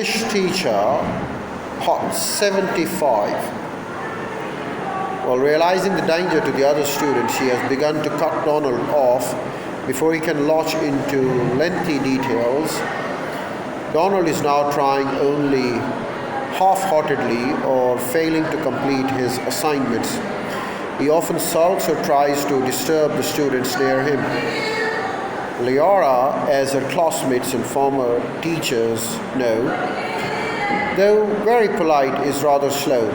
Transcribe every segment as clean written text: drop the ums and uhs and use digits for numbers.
English teacher, hot 75. While realizing the danger to the other students, she has begun to cut Donald off before he can launch into lengthy details. Donald is now trying only half-heartedly or failing to complete his assignments. He often sulks or tries to disturb the students near him. Leora, as her classmates and former teachers know, though very polite, is rather slow.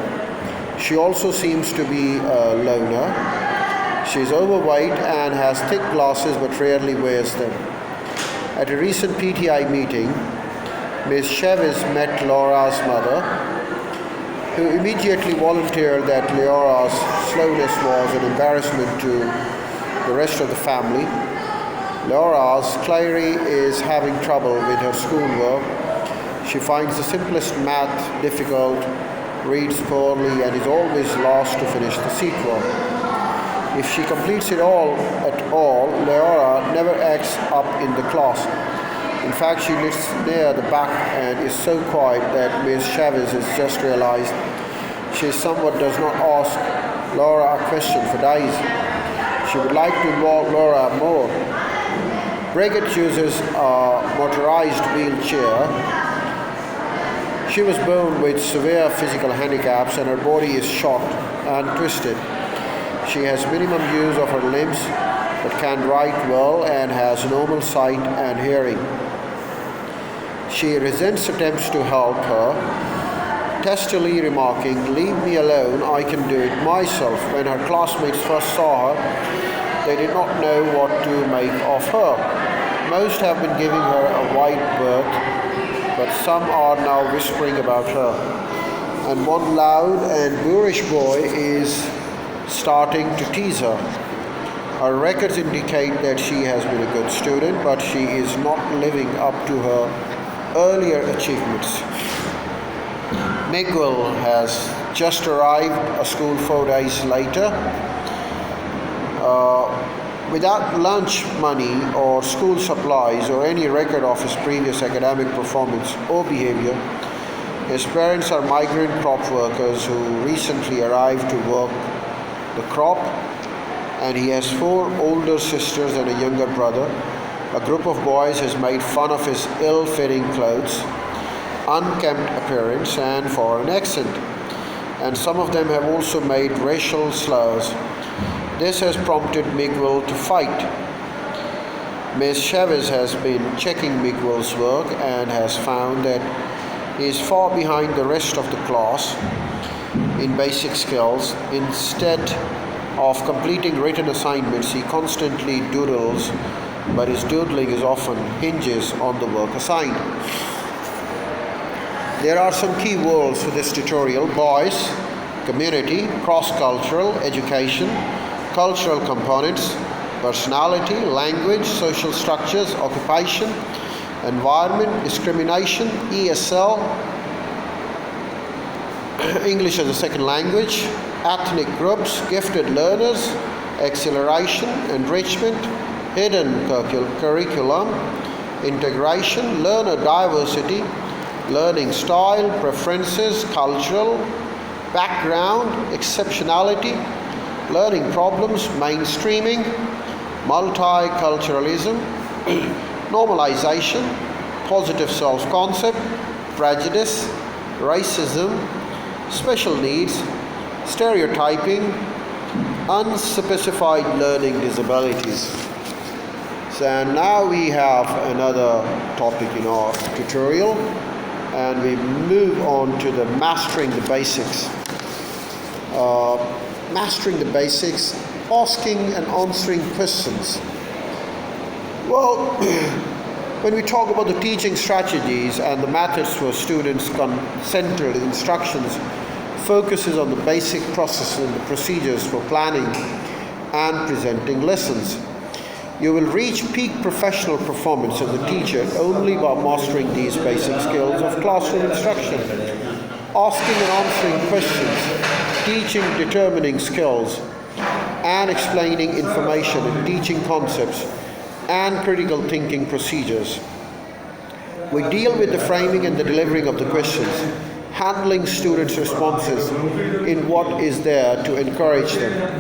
She also seems to be a loner. She is overweight and has thick glasses but rarely wears them. At a recent PTI meeting, Ms. Chavez met Laura's mother, who immediately volunteered that Leora's slowness was an embarrassment to the rest of the family. Laura's Clary is having trouble with her schoolwork. She finds the simplest math difficult, reads poorly, and is always last to finish the sequel. If she completes it all at all, Leora never acts up in the class. In fact, she lives near the back and is so quiet that Ms. Chavez has just realized she somewhat does not ask Laura a question for days. She would like to involve Laura more. Brigitte uses a motorized wheelchair. She was born with severe physical handicaps and her body is short and twisted. She has minimum use of her limbs but can write well and has normal sight and hearing. She resents attempts to help her, testily remarking, "Leave me alone, I can do it myself." When her classmates first saw her, they did not know what to make of her. Most have been giving her a wide berth, but some are now whispering about her. And one loud and boorish boy is starting to tease her. Her records indicate that she has been a good student, but she is not living up to her earlier achievements. Miguel has just arrived at school 4 days later. Without lunch money or school supplies or any record of his previous academic performance or behavior, his parents are migrant crop workers who recently arrived to work the crop, and he has 4 older sisters and a younger brother. A group of boys has made fun of his ill-fitting clothes, unkempt appearance, and foreign accent, and some of them have also made racial slurs. This has prompted Miguel to fight. Ms. Chavez has been checking Miguel's work and has found that he is far behind the rest of the class in basic skills. Instead of completing written assignments, he constantly doodles, but his doodling is often hinges on the work assigned. There are some key words for this tutorial: boys, community, cross-cultural, education, cultural components, personality, language, social structures, occupation, environment, discrimination, ESL, English as a second language, ethnic groups, gifted learners, acceleration, enrichment, hidden curriculum, integration, learner diversity, learning style, preferences, cultural background, exceptionality, learning problems, mainstreaming, multiculturalism, normalization, positive self-concept, prejudice, racism, special needs, stereotyping, unspecified learning disabilities. So now we have another topic in our tutorial, and we move on to the mastering the basics. Mastering the basics, asking and answering questions. Well, when we talk about the teaching strategies and the methods for student-centered instructions, focuses on the basic processes and the procedures for planning and presenting lessons. You will reach peak professional performance as a teacher only by mastering these basic skills of classroom instruction. Asking and answering questions, teaching determining skills, and explaining information and teaching concepts and critical thinking procedures. We deal with the framing and the delivering of the questions, handling students' responses in what is there to encourage them.